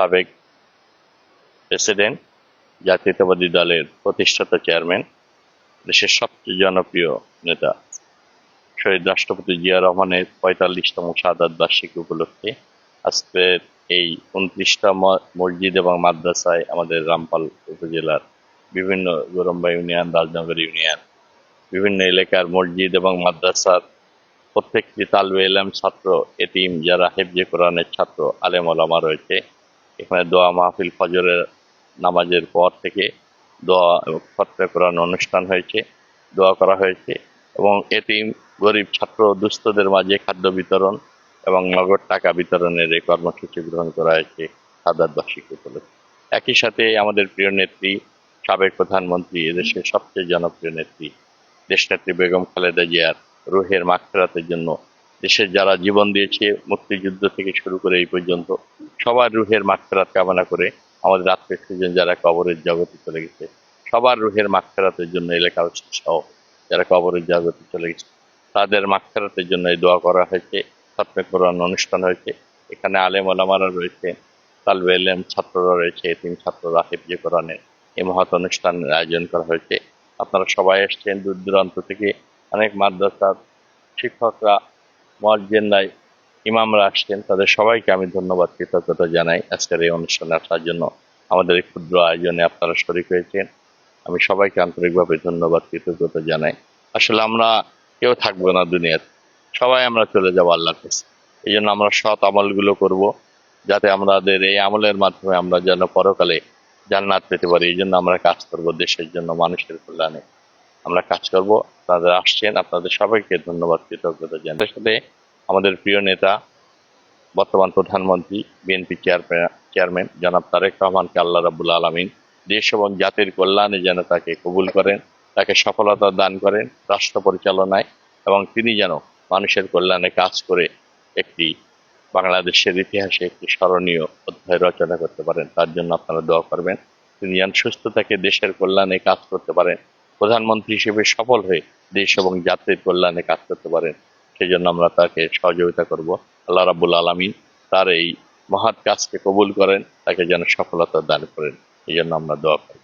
সাবেক প্রেসিডেন্ট, জাতীয়তাবাদী দলের প্রতিষ্ঠাতা চেয়ারম্যান, দেশের সবচেয়ে জনপ্রিয় নেতা শহীদ রাষ্ট্রপতি জিয়া রহমানের ৪৫তম শাহাদাত বার্ষিকী উপলক্ষে আজকের এই ২৯টা মসজিদ এবং মাদ্রাসায় আমাদের রামপাল উপজেলার বিভিন্ন গরম্বা ইউনিয়ন, রাজনগর ইউনিয়ন, বিভিন্ন এলাকার মসজিদ এবং মাদ্রাসার প্রত্যেকটি তালবে ইলম ছাত্র, এতিম, যারা হেফজে কোরআনের ছাত্র, আলেম ওলামা রয়েছে, এখানে দোয়া মাহফিল ফজরের নামাজের পর থেকে দোয়া এবং খতমে কোরআন অনুষ্ঠান হয়েছে, দোয়া করা হয়েছে এবং এতিম গরিব ছাত্র দুস্থদের মাঝে খাদ্য বিতরণ এবং নগদ টাকা বিতরণের এই কর্মসূচি গ্রহণ করা হয়েছে শাহাদাত বার্ষিকী উপলক্ষে। একই সাথে আমাদের প্রিয় নেত্রী, সাবেক প্রধানমন্ত্রী, এদেশের সবচেয়ে জনপ্রিয় নেত্রী দেশনেত্রী বেগম খালেদা জিয়ার রুহের মাগফিরাতের জন্য দেশের যারা জীবন দিয়েছে মুক্তিযুদ্ধ থেকে শুরু করে এই পর্যন্ত সবার রুহের মাগফিরাত কামনা করে, আমাদের আত্মীয়-স্বজন যারা কবরের জগতে চলে গেছে সবার রুহের মাগফিরাতের জন্য, এলাকাবাসী সহ যারা কবরের জগতে চলে গেছে তাদের মাগফিরাতের জন্য এই দোয়া করা হয়েছে, খতমে কোরআন অনুষ্ঠান হয়েছে। এখানে আলেম ওলামারা রয়েছে, তালবে ইলম ছাত্ররা রয়েছে, এতিম ছাত্ররা, হেফজে কোরআনের এই মহৎ অনুষ্ঠানের আয়োজন করা হয়েছে। আপনারা সবাই এসছেন দূর দূরান্ত থেকে, অনেক মাদ্রাসার শিক্ষকরা, মুয়াজ্জিনরা, ইমামরা আসছেন, তাদের সবাইকে আমি ধন্যবাদ, কৃতজ্ঞতা জানাই আজকের এই অনুষ্ঠানে আসার জন্য। আমাদের এই ক্ষুদ্র আয়োজনে আপনারা শরীক হয়েছেন, আমি সবাইকে আন্তরিকভাবে ধন্যবাদ, কৃতজ্ঞতা জানাই। আসলে আমরা কেউ থাকবো না দুনিয়াতে, সবাই আমরা চলে যাবো আল্লাহর কাছে। এই জন্য আমরা সৎ আমলগুলো করব, যাতে আমাদের এই আমলের মাধ্যমে আমরা যেন পরকালে জান্নাত পেতে পারি। এই জন্য আমরা কাজ করব, দেশের জন্য, মানুষের কল্যাণে আমরা কাজ করব। আপনারা আসছেন, আপনাদের সবাইকে ধন্যবাদ, কৃতজ্ঞতা জানাই। সাথে আমাদের প্রিয় নেতা, বর্তমান প্রধানমন্ত্রী, বিএনপি চেয়ারম্যান জনাব তারেক রহমানকে আল্লাহ রাব্বুল আলামিন দেশ এবং জাতির কল্যাণে যেন তাকে কবুল করেন, তাকে সফলতা দান করেন রাষ্ট্র পরিচালনায়, এবং তিনি যেন মানুষের কল্যাণে কাজ করে একটি বাংলাদেশের ইতিহাসে একটি স্মরণীয় অধ্যায় রচনা করতে পারেন। তার জন্য আপনারা দোয়া করবেন। তিনি যেন সুস্থ থেকে দেশের কল্যাণে কাজ করতে পারেন, প্রধানমন্ত্রী হিসেবে সফল হয়ে দেশ এবং জাতির কল্যাণে কাজ করতে পারেন। সেই জন্য আমরা তাকে সহযোগিতা করব। আল্লাহ রাব্বুল আলামিন তার এই মহৎ কাজকে কবুল করেন, তাকে যেন সফলতা দান করেন, এই জন্য আমরা দোয়া করি।